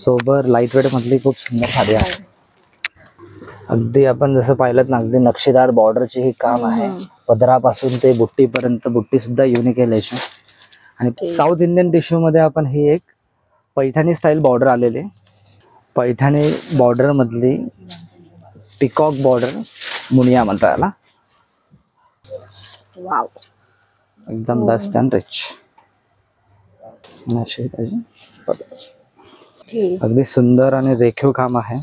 Sober light weight मधली खूप सुंदर साडी आहे. अगदी आपण जसं पाहिलं ना, अगदी नक्षीदार बॉर्डरचे हे काम आहे. पदरापासून ते बुट्टी पर्यंत, बुट्टी सुद्धा युनिक आहे लेशो. आणि साऊथ इंडियन टिश्यू मध्ये आपण ही एक पैठणी स्टाईल बॉर्डर आलेले. पैठणी बॉर्डर मधली पिकॉक बॉर्डर मुनिया म्हणतात याला. वाव, एकदम बेस्ट अँड रिच. अगदी सुंदर आणि रेखीव काम आहे.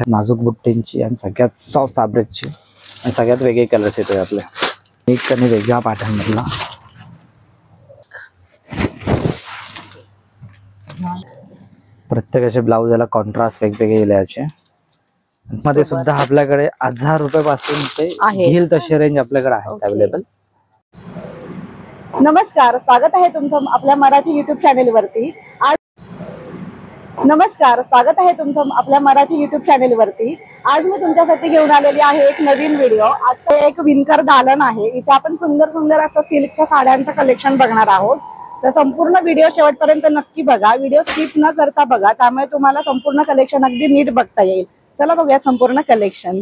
नाजूक बुट्टींची आणि सगळ्यात सॉफ्ट फॅब्रिकची आणि सगळ्यात वेगळे कलर्स येते आपल्या. एक आणि वेगळ्या पॅटर्न मधला. प्रत्येकाचे ब्लाउज याला कॉन्ट्रास्ट वेगवेगळे याचे. मध्ये सुद्धा आपल्याकडे 1000 रुपयापासून ते घेईल तशी रेंज आपल्याकडे आहे अवेलेबल. नमस्कार, स्वागत आहे तुमचं आपल्या मराठी युट्यूब चॅनेल वरती. आज मी तुमच्यासाठी घेऊन आलेली आहे एक नवीन व्हिडिओ. आजचा एक विणकर दालन आहे. इथे आपण सुंदर सुंदर असं सिल्कच्या साड्यांचं कलेक्शन बघणार आहोत. तर संपूर्ण व्हिडिओ शेवटपर्यंत नक्की बघा. व्हिडिओ स्किप न करता बघा, त्यामुळे तुम्हाला संपूर्ण कलेक्शन अगदी नीट बघता येईल. चला बघूया संपूर्ण कलेक्शन.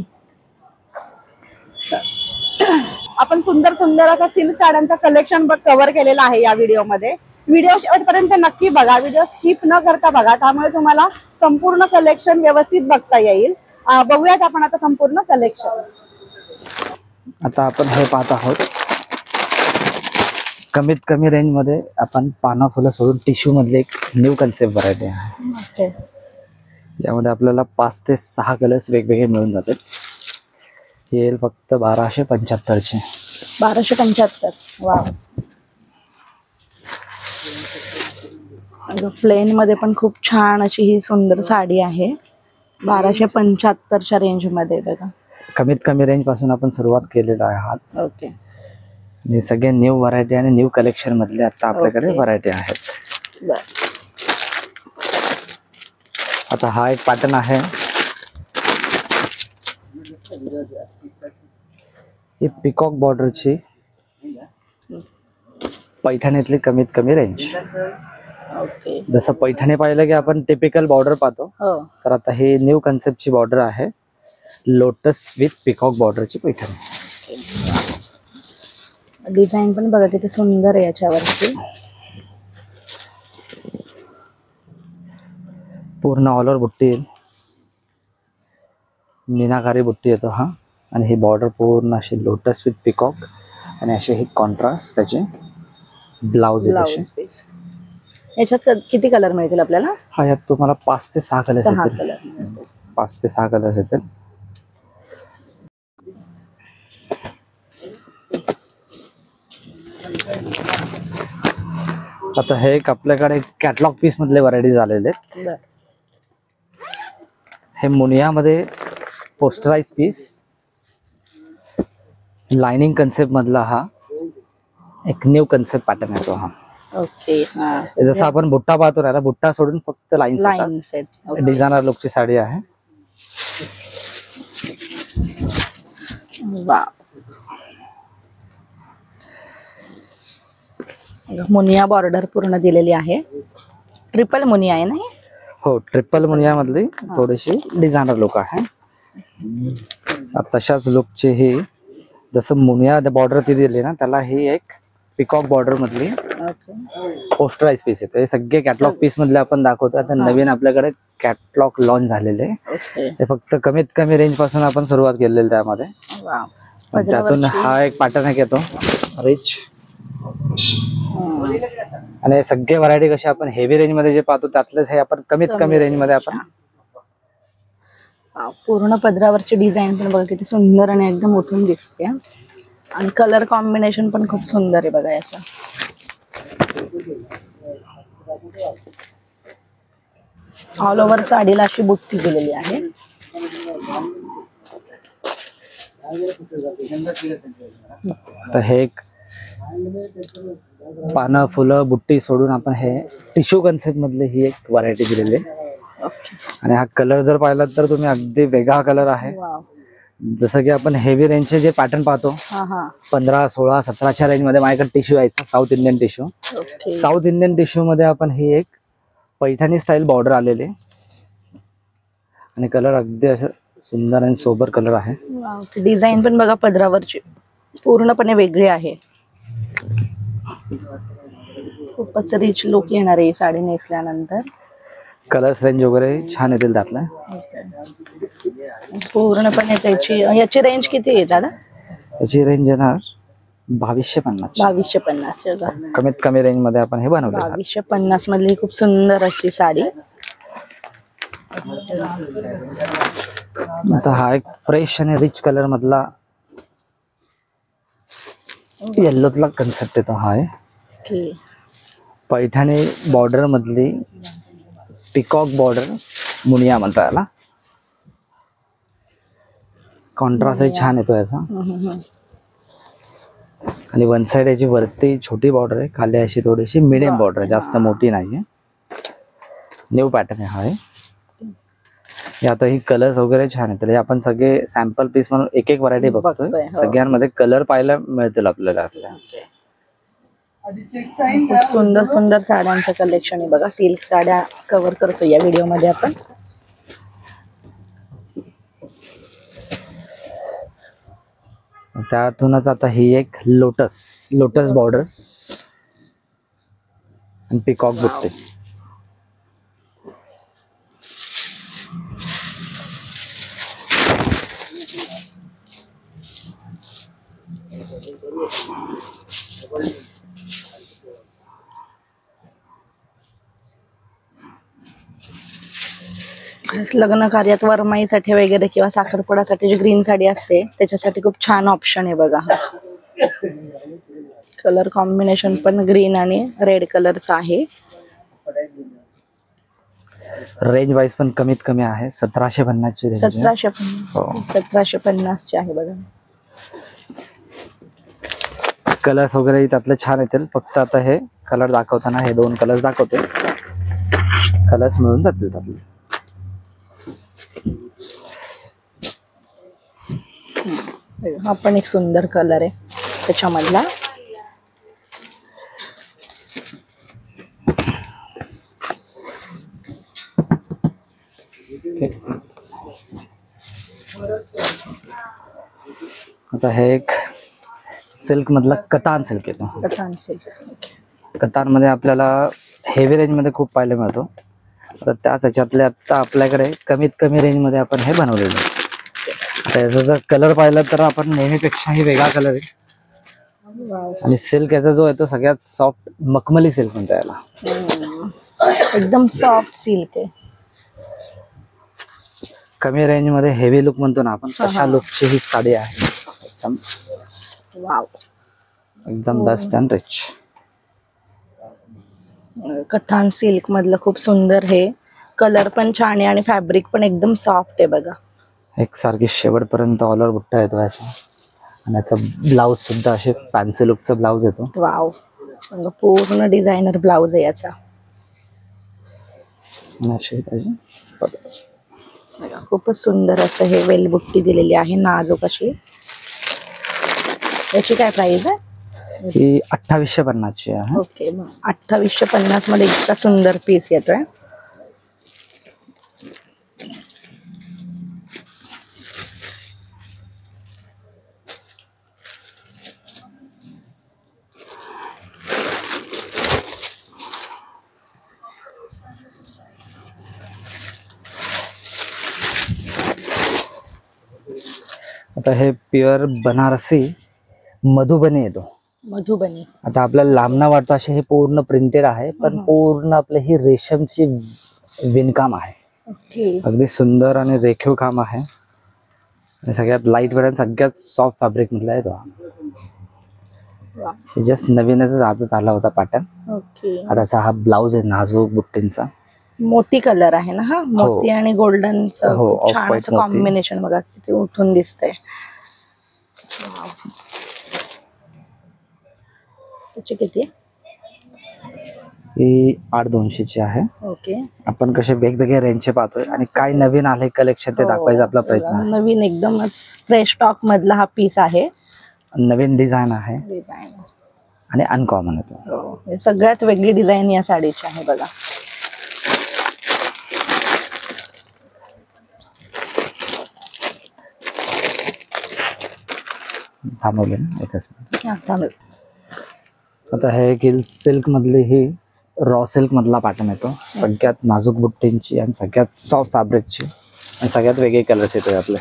आपण सुंदर सुंदर असं सिल्क साड्यांचं कलेक्शन कव्हर केलेलं आहे या व्हिडिओमध्ये. व्हिडिओ शेवटपर्यंत नक्की बघा, व्हिडिओ स्किप न करता बघा, त्यामुळे तुम्हाला संपूर्ण कलेक्शन व्यवस्थित बघता येईल. बघूयात आपण आता संपूर्ण कलेक्शन. आता आपण हे पाहत आहोत कमीत कमी रेंज मध्ये आपण पानं फुलं सोडून टिश्यू मधले एक न्यू कन्सेप्ट व्हरायटी आहे. यामध्ये आपल्याला 5 ते 6 कलर्स वेगवेगळे मिळून जातात. येईल फक्त 1275 चे. 1275. वाव. प्लेन मध्ये पण खूप छान अशी ही सुंदर साडी आहे. 1275च्या रेंज मध्ये बघा. कमीत कमी रेंज पासून आपण सुरुवात केलेला आहे आज. ओके. हे सगळे न्यू व्हरायटी आणि न्यू कलेक्शन मधले आता आपल्याकडे व्हरायटी आहेत. आता हा एक पॅटर्न आहे. ही पिकॉक बॉर्डरची पैठणीतली कमीत कमी रेंज. ओके. जसं पैठणी पाहिलं की आपण टिपिकल बॉर्डर पाहतो, तर आता ही न्यू कन्सेप्टची बॉर्डर आहे. लोटस विथ पिकॉक बॉर्डरची पैठणी. डिझाईन पण बघा किती सुंदर आहे याच्यावरती. पूर्ण ऑल ओव्हर बुट्टी, मीनाकारी बुट्टी येतो हा. आणि ही बॉर्डर पूर्ण अशी लोटस विथ पिकॉक आणि असे हे कॉन्ट्रास्ट त्याचे ब्लाउज. याच्यात किती कलर मिळतील आपल्याला? हा, यात तुम्हाला 5 ते 6 कलर्स येतील. 5 ते 6 कलर्स येतील. आता हे एक आपल्याकडे कॅटलॉग पीस मधले व्हरायटीज आलेले आहेत. हे मुनिया मध्ये पोस्टराइज पीस, लाइनिंग कन्सेप्ट मधला हा एक न्यू कन्सेप्ट पॅटर्न आहे तो हा. ओके. जसं आपण बुट्टा पाहतो ना, बुट्टा सोडून फक्त लाईन सेट. डिझायनर लुकची साडी आहे. वाव. मुनिया बॉर्डर पूर्ण दिलेली आहे. ट्रिपल मुनिया आहे ना? हो, ट्रिपल मुनिया मधली थोडीशी डिझायनर लुक आहे. तशाच लुकची ही, जसं मुनिया बॉर्डर ती दिली ना, त्याला ही एक पिकॉक बॉर्डर मधली पोस्टराइज पीस येतो. हे सगळे कॅटलॉग पीस मधले आपण दाखवतो. आता नवीन आपल्याकडे कॅटलॉग लॉन्च झालेले. ते फक्त कमीत कमी रेंज पासून आपण सुरुवात केलेली त्यामध्ये. त्यातून हा एक पॅटर्न एक येतो रिच. आणि सगळे व्हरायटी कशी आपण हेवी रेंज मध्ये जे पाहतो त्यातलेच हे आपण कमीत कमी रेंज मध्ये आपण. पूर्ण पदरावरची डिझाईन पण बघा किती सुंदर आणि एकदम उठून दिसते. आणि कलर कॉम्बिनेशन पण खूप सुंदर आहे बघा याचा. ऑल ओव्हर साडीला अशी बुट्टी दिलेली आहे. तर हे एक पानं फुलं बुट्टी सोडून आपण हे टिश्यू कन्सेप्ट मधले ही एक व्हरायटी दिलेली आहे. आणि हा कलर जर पाहिला तर तुम्ही अगदी वेगळा कलर आहे. जसं की आपण हेवी रेंजचे जे पॅटर्न पाहतो 15, 16, 17च्या रेंज मध्ये माझ्याकडे टिश्यू आहे south Indian tissue. South Indian tissue मध्ये आपण ही एक पैठणी स्टाईल बॉर्डर आलेले आणि कलर अगदी असं सुंदर आणि सोबर कलर आहे. डिझाईन पण बघा पदरावरची पूर्णपणे वेगळी आहे. खूपच रिच लुक येणार आहे साडी नेसल्यानंतर. कलर्स रेंज वगैरे छान येतील त्यातला. पूर्णपणे त्याची याची रेंज किती आहे दादा? याची रेंज येणार 2250. 2250 कमीत कमी रेंज मध्ये आपण हे बनवलं. 2250 मधली खूप सुंदर अशी साडी. आता हा एक फ्रेश आणि रिच कलर मधला येल्लोतला कन्सेप्ट येतो. हा आहे पैठणी बॉर्डर मधली पिकॉक बॉर्डर मुनिया म्हणता याला. कॉन्ट्रास्ट छान येतो याचा. आणि वन साइड याची वरती छोटी बॉर्डर आहे, खाली अशी थोडीशी मिडियम बॉर्डर आहे, जास्त मोठी नाहीये. न्यू पॅटर्न आहे हा आहे. आता ही कलर्स वगैरे छान आहेत. तरी आपण सगळे सॅम्पल पीस म्हणून एक एक व्हरायटी बघतोय. सगळ्यांमध्ये कलर पाहायला मिळतील आपल्याला. खूप सुंदर सुंदर साड्यांचं कलेक्शन आहे बघा. सिल्क साड्या कव्हर करतो या व्हिडिओ मध्ये आपण. त्यातूनच आता ही एक लोटस बॉर्डर आणि पिकॉक बुट्टी. लग्न कार्यात वरमाईसाठी वगैरे किंवा साखरपुड्यासाठी जी ग्रीन साडी असते त्याच्यासाठी खूप छान ऑप्शन आहे बघा. कलर कॉम्बिनेशन पण ग्रीन आणि रेड कलरचा आहे. रेंज वाईज पण कमीत कमी आहे. 1750 ची रेंज. 1750 ची आहे बघा. कलर्स वगैरे त्यातले छान येतील. फक्त आता हे कलर दाखवताना हे दोन कलर्स दाखवते. कलर्स मिळून जातील त्यातले. हा पण एक सुंदर कलर आहे त्याच्यामधला. आता हे एक सिल्क मधला कतान सिल्क येतो. कतान सिल्क. कतान मध्ये आपल्याला हेवी रेंज मध्ये खूप पाहायला मिळतो. तर त्याच ह्याच्यातले आता आपल्याकडे कमीत कमी रेंज मध्ये आपण हे बनवलेलं आहे. याचा जर कलर पाहिला तर आपण नेहमीपेक्षाही वेगळा कलर आहे. आणि सिल्क याचा जो आहे तो सगळ्यात सॉफ्ट मखमली सिल्क म्हणता याला. एकदम सॉफ्ट सिल्क आहे. कमी रेंज मध्ये हेवी लुक म्हणतो ना आपण, तशा लुकची ही साडी आहे. एकदम बेस्ट अँड रिच. कथान सिल्क मधलं खूप सुंदर हे कलर पण छान आहे आणि फॅब्रिक पण एकदम सॉफ्ट आहे बघा. एक सारखी शेवटपर्यंत ऑल ओव्हर बुट्टा येतो याचा. आणि याचा ब्लाउज सुद्धा असे फॅन्सी लुकचा ब्लाउज येतो. वाव, पूर्ण डिझायनर ब्लाउज आहे याचा. खूपच सुंदर असं हे वेल बुट्टी दिलेली आहे नाजूक अशी. याची काय प्राइस आहे? ही 2850 ची आहे. ओके, 2850 मध्ये इतका सुंदर पीस येतोय. आता हे प्युअर बनारसी मधुबनी येतो. मधुबनी. आता आपल्याला लांबना वाटतं असे हे पूर्ण प्रिंटेड आहे, पण पूर्ण आपलं ही रेशमची विणकाम आहे. अगदी सुंदर आणि रेखीव काम आहे. आणि सगळ्यात लाईट वेट आणि सगळ्यात सॉफ्ट फॅब्रिक मधला आहे तो. जस्ट नवीनच आजच आला होता पॅटर्न. आता हा ब्लाउज आहे नाजूक बुट्टींचा. मोती कलर आहे ना हा. मोती आणि गोल्डन छान असं कॉम्बिनेशन बघा किती उठून दिसतंय. त्याची किती आहे? ही 8200 ची आहे. ओके. आपण कसे वेगवेगळे रेंजचे पाहतोय आणि काय नवीन आले कलेक्शन ते दाखवायचा आपला प्रयत्न आहे. नवीन एकदमच फ्रेश स्टॉक मधला हा पीस आहे. नवीन डिझाईन आहे आणि अनकॉमन येतो. सगळ्यात वेगळी डिझाईन या साडीची आहे बघा. थांबवले ना एकच मिनिट. आता आता हे गिल सिल्क मधली ही रॉ सिल्क मधला पॅटर्न येतो. सगळ्यात नाजूक बुट्टींची आणि सगळ्यात सॉफ्ट फॅब्रिकची आणि सगळ्यात वेगळे कलर्स येतो आपले.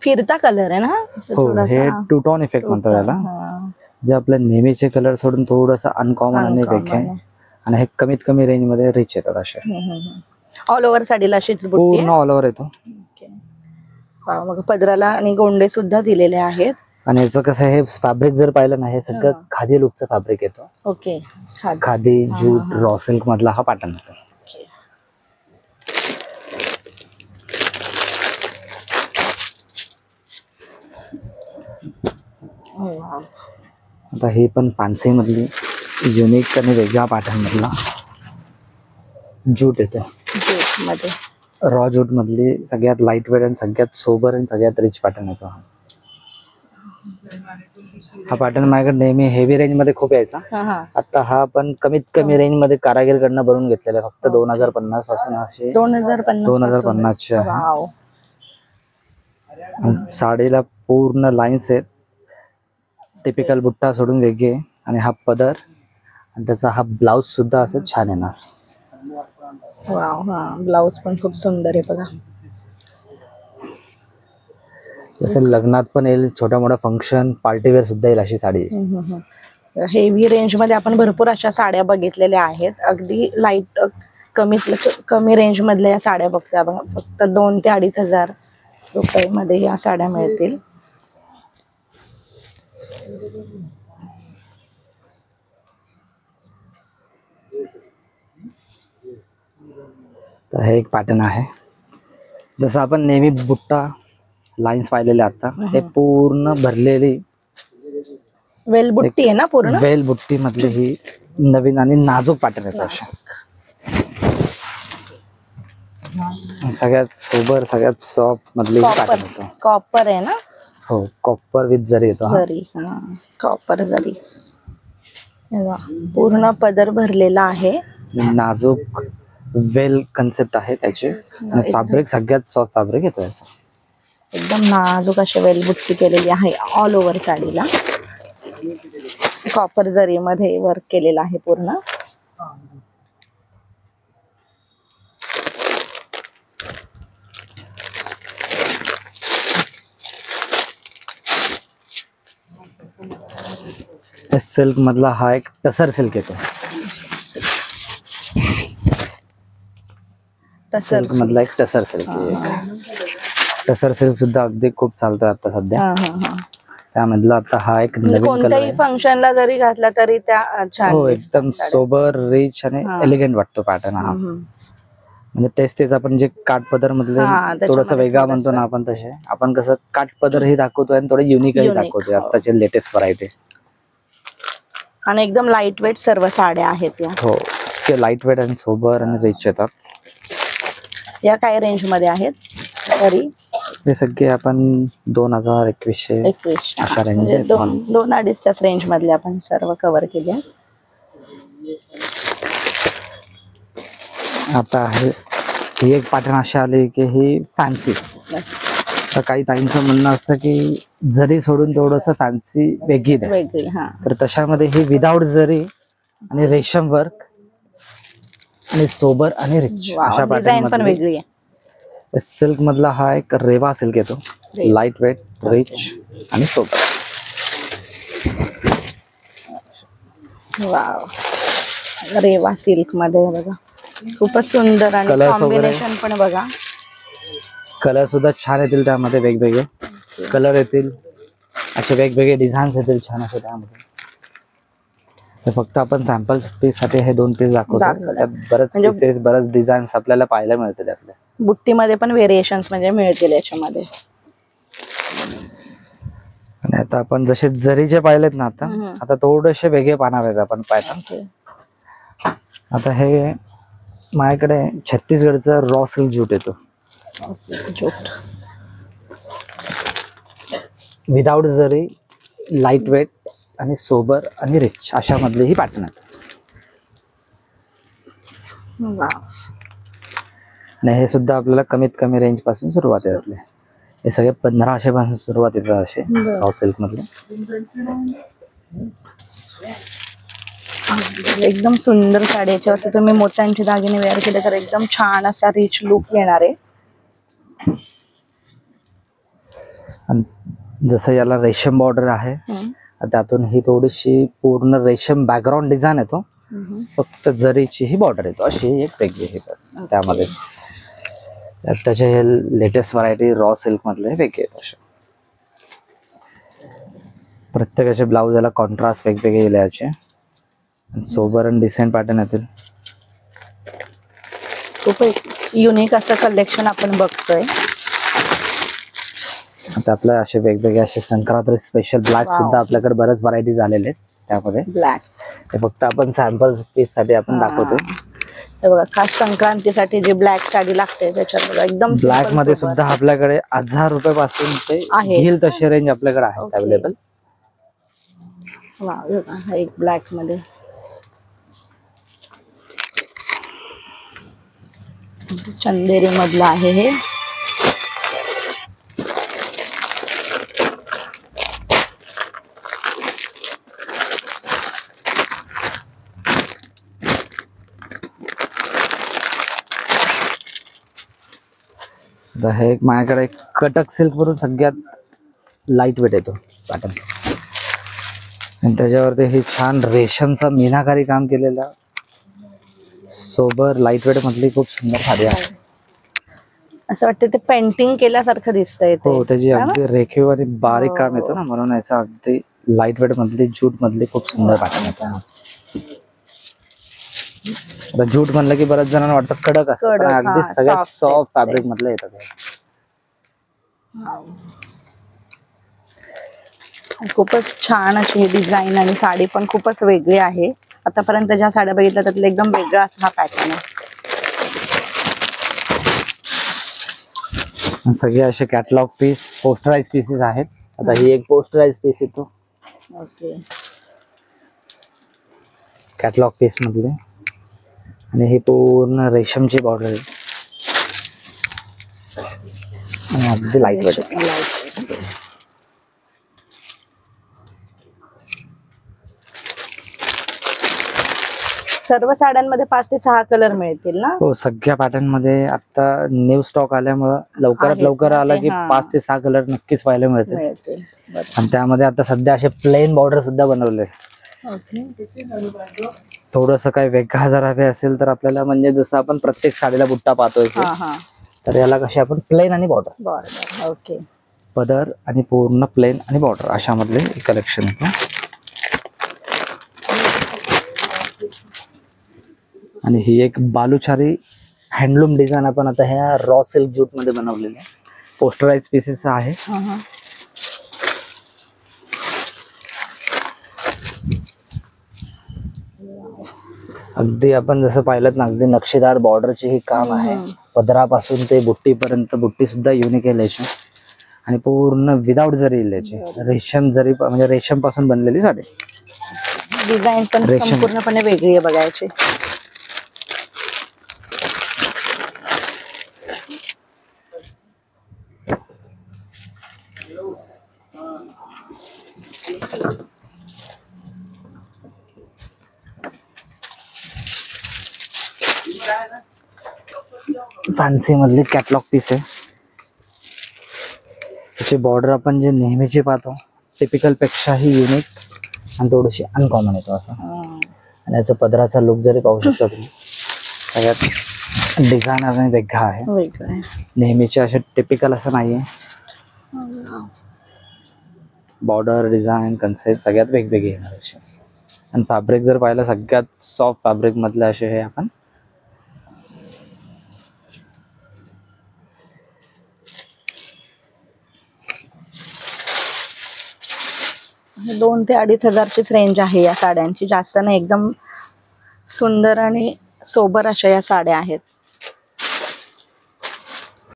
फिरता कलर आहे ना असं हो, थोडासा. हे टू टोन इफेक्ट म्हणतात याला. हा. जे आपले नेहमीचे कलर सोडून थोडंसं अनकॉमन आणि वेगळे आहे. आणि हे कमीत कमी रेंज मध्ये रिच येतात असे. ऑल ओव्हर साडीला अशीच बुट्टी पूर्ण आहे. ऑल ओव्हर येतो. वाव, मग पदराला आणि गोंडे सुद्धा दिलेले आहेत. आणि याचं कसं हे फॅब्रिक जर पाहिलं ना, हे सगळं खादी लुकचं फॅब्रिक येतो. Okay. Khadi jute raw silk मधला हा पॅटर्न येतो. आता ही पण फॅन्सी मधली युनिक आणि वेगळ्या पॅटर्न मधला जूट येतो. मध्ये रॉ जूट मधली सगळ्यात लाईट वेट आणि सगळ्यात सोबर आणि सगळ्यात रिच पॅटर्न येतो. हा पॅटर्न माझ्याकडे नेहमी हेवी रेंज मध्ये खूप यायचा. आता हा पण कमीत कमी रेंज मध्ये कारागीर कडनं बनवून घेतलेला आहे. फक्त 2050 पासून असे 2050 चे आहे. साडीला पूर्ण लाईन्स आहेत. टिपिकल बुट्टा सोडून वेगळे आणि हा पदर आणि त्याचा हा ब्लाउज सुद्धा असं छान येणार. वाव, हा ब्लाउज पण खूप सुंदर आहे बघा. जसं लग्नात पण येईल, छोट्या मोठ्या फंक्शन पार्टीवेअर सुद्धा येईल अशी साडी. हेवी रेंज मध्ये आपण भरपूर अशा साड्या बघितलेल्या आहेत. अगदी लाईट कमी रेंज मधल्या या साड्या बघता बघा. फक्त 2,000 ते 2,500 रुपये मध्ये या साड्या मिळतील. तर हे एक पॅटर्न आहे. जसं आपण नेहमी बुट्टा लाईन्स पाहिलेले आता, हे पूर्ण भरलेली वेल बुट्टी आहे ना पूर्ण. वेल बुट्टी मधली ही नवीन आणि नाजूक पॅटर्न येतो. सगळ्यात सोबर सगळ्यात सॉफ्ट मधली पॅटर्न येतो. कॉपर आहे ना. हो, कॉपर विथ जरी येतो. जरी, कॉपर जरी. पूर्ण पदर भरलेला आहे. नाजूक वेल कन्सेप्ट आहे त्याचे. आणि फॅब्रिक सगळ्यात सॉफ्ट फॅब्रिक येतो याचा. एकदम नाजूक अशी वेल बुट्टी केलेली आहे ऑल ओव्हर साडीला. कॉपर जरी मध्ये वर्क केलेला आहे पूर्ण. सिल्क मधला हा एक टसर सिल्क येतो. सिल्क मधला एक टसर सिल्क. टसर सिल्क सुद्धा अगदी खूप चालतोय आता सध्या. त्यामधला आता हा एक नवीन कलर कोणत्याही आहे. फंक्शनला जरी घातला तरी त्या छान. हो, एकदम सोबर रिच आणि एलिगंट वाटतो पॅटर्न हा. म्हणजे तेच आपण जे काठ पदर मधले थोडस वेगळा म्हणतो ना आपण, तसे आपण कसं काठ पदर ही दाखवतोय आणि थोडे युनिकही दाखवतोय आताचे लेटेस्ट व्हरायटी. आणि एकदम लाईट वेट सर्व साड्या आहेत या. हो, ते लाईट वेट आणि सोबर आणि रिच येतात. या काय रेंज मध्ये आहेत तरी? हे सगळे आपण 2000, 2100 अशा रेंज मध्ये, 2-2.5 रेंज मधले आपण सर्व कव्हर केले. आता ही एक पॅटर्न अशी आली की ही फॅन्सी. तर काही ताईंचं म्हणणं असतं की जरी सोडून थोडंसं फॅन्सी वेगळी द्या. तर तशामध्ये ही विदाउट जरी आणि रेशम वर्क आणि सोबर आणि रिच अशा डिझाइन पण वेगळी आहे. सिल्क मधला हा एक रेवा सिल्क येतो. लाईट वेट, रिच आणि सोबर. वाव, रेवा सिल्क मध्ये बघा खूपच सुंदर. आणि कॉम्बिनेशन पण बघा. कलर सुद्धा छान येतील त्यामध्ये. वेगवेगळे कलर येतील, असे वेगवेगळे डिझाईन्स येतील छान असे त्यामध्ये. फक्त आपण सॅम्पल पीस साठी हे 2 पीस दाखवतो. त्यात बरेच पीसेस, बरेच डिझाईन्स आपल्याला पाहायला मिळते. त्यातले बुट्टीमध्ये पण व्हेरिएशन्स म्हणजे मिळतील याच्यामध्ये. आणि आता आपण जसे जरीचे पाहिलेत ना, आता थोडेसे वेगळे पाहणार आहेत आपण पॅटर्न. आता हे माझ्याकडे छत्तीसगडचा रॉ सिल्क जूट येतो. विदाउट जरी, लाईट वेट आणि सोबर आणि रिच अशा मधले ही पॅटर्न आहेत. आणि हे सुद्धा आपल्याला कमीत कमी रेंज पासून सुरुवात आहे. हे सगळे 1500 पासून सुरुवात येतात असे बरं. रॉ सिल्क मधले. एकदम सुंदर साडी, याच्यावरती तुम्ही मोत्यांचे दागिने वेअर केले तर एकदम छान असा रिच लुक येणार आहे. आणि जसं याला रेशम बॉर्डर आहे, त्यातून ही थोडीशी पूर्ण रेशम बॅकग्राऊंड डिझाईन येतो, फक्त जरीची ही बॉर्डर येतो. अशी एक वेगळी हे त्यामध्येच. त्याचे हे लेटेस्ट व्हरायटी रॉ सिल्क मधले वेगळे आहेत असे. प्रत्येकाचे ब्लाऊज याला कॉन्ट्रास्ट वेगवेगळे येले याचे, सोबर आणि डिसेंट पॅटर्न येतील. खूप युनिक असं कलेक्शन आपण बघतोय. आता आपल्या असे वेगवेगळे असे संक्रांती स्पेशल ब्लॅक सुद्धा आपल्याकडे बरेच व्हरायटी झालेले आहेत. त्यामध्ये ब्लॅक ते फक्त आपण सॅम्पल पीस साठी आपण दाखवतोय. हे बघा, खास संक्रांतीसाठी जी ब्लॅक साडी लागते त्याच्यात बघा एकदम ब्लॅक मध्ये सुद्धा आपल्याकडे 1000 रुपये पासून ते घेईल तशी रेंज आपल्याकडे आहे अवेलेबल. वाव, हा एक ब्लॅक मध्ये चंदेरी मधला आहे हे. हे एक माझ्याकडे एक कटक सिल्क वरून सगळ्यात लाईट वेट येतो पॅटर्न, आणि त्याच्यावरती हे छान रेशमचा मीनाकारी काम केलेला सोबर लाईट वेट मधली खूप सुंदर साडी आहे. असं वाटतं ते पेंटिंग केल्यासारखं दिसतंय ते. हो, त्याची अगदी रेखीव आणि बारीक काम येतो ना, म्हणून याचा अगदी लाईट वेट मधली ज्यूट मधली खूप सुंदर पॅटर्न येतो. आता ज्यूट म्हणलं की बऱ्याच जणांना वाटतं कडक असतं, पण अगदी सगळ्यात सॉफ्ट फॅब्रिक मधलं येतं ते. खूपच छान अशी ही डिझाईन आणि साडी पण खूपच वेगळी आहे. आतापर्यंत ज्या साड्या बघितल्या त्यातला एकदम वेगळा असा हा पॅटर्न आहे. सगळे असे कॅटलॉग पीस पोस्टराइज पीसेस आहेत. आता ही एक पोस्टराइज पीस येतो ओके, कॅटलॉग पीस मधले, आणि ही पूर्ण रेशमची बॉर्डर आहे आणि अगदी लाईट वेट आहे. सर्व साड्यांमध्ये 5 ते 6 कलर मिळतील ना? हो, सगळ्या पॅटर्न मध्ये आता न्यू स्टॉक आल्यामुळे लवकरात लवकर आला की 5 ते 6 कलर नक्कीच पाहायला मिळते. आणि त्यामध्ये आता सध्या असे प्लेन बॉर्डर सुद्धा बनवले. थोडस काही वेगळा जर हवे असेल तर आपल्याला, म्हणजे जसं आपण प्रत्येक साडीला बुट्टा पाहतोय तर याला कसे आपण प्लेन आणि बॉर्डर, ओके, पदर आणि पूर्ण प्लेन आणि बॉर्डर अशा मधले कलेक्शन आहे. आणि ही एक बालुचारी हँडलूम डिझाईन आपण आता ह्या रॉ सिल्क ज्यूट मध्ये बनवलेले पोस्टराइज पीसेस आहे. अगदी आपण जसं पाहिलं ना, अगदी नक्षीदार बॉर्डरचे ही काम आहे. पदरापासून ते बुट्टीपर्यंत, बुट्टी सुद्धा युनिक आहे याची, आणि पूर्ण विदाउट जरी याची रेशम जरी, म्हणजे रेशम पासून बनलेली साडी. डिझाईन पण संपूर्णपणे वेगळी आहे बघायची. फॅन्सी मधली कॅटलॉग पीस आहे. त्याची बॉर्डर आपण जे नेहमीची पाहतो टिपिकल पेक्षाही युनिक आणि थोडीशी अनकॉमन येतो असं. आणि याचा पदराचा लुक जरी पाहू शकता तुम्ही, सगळ्यात डिझाईन आणि वेगळा आहे. नेहमीचे असे टिपिकल असं नाहीये. बॉर्डर, डिझाईन, कन्सेप्ट सगळ्यात वेगवेगळे येणार असे. आणि फॅब्रिक जर पाहिलं, सगळ्यात सॉफ्ट फॅब्रिक मधले असे हे आपण 2 ते 2.5 हजारचीच रेंज आहे या साड्यांची, जास्त नाही. एकदम सुंदर आणि सोबर अशा या साड्या आहेत.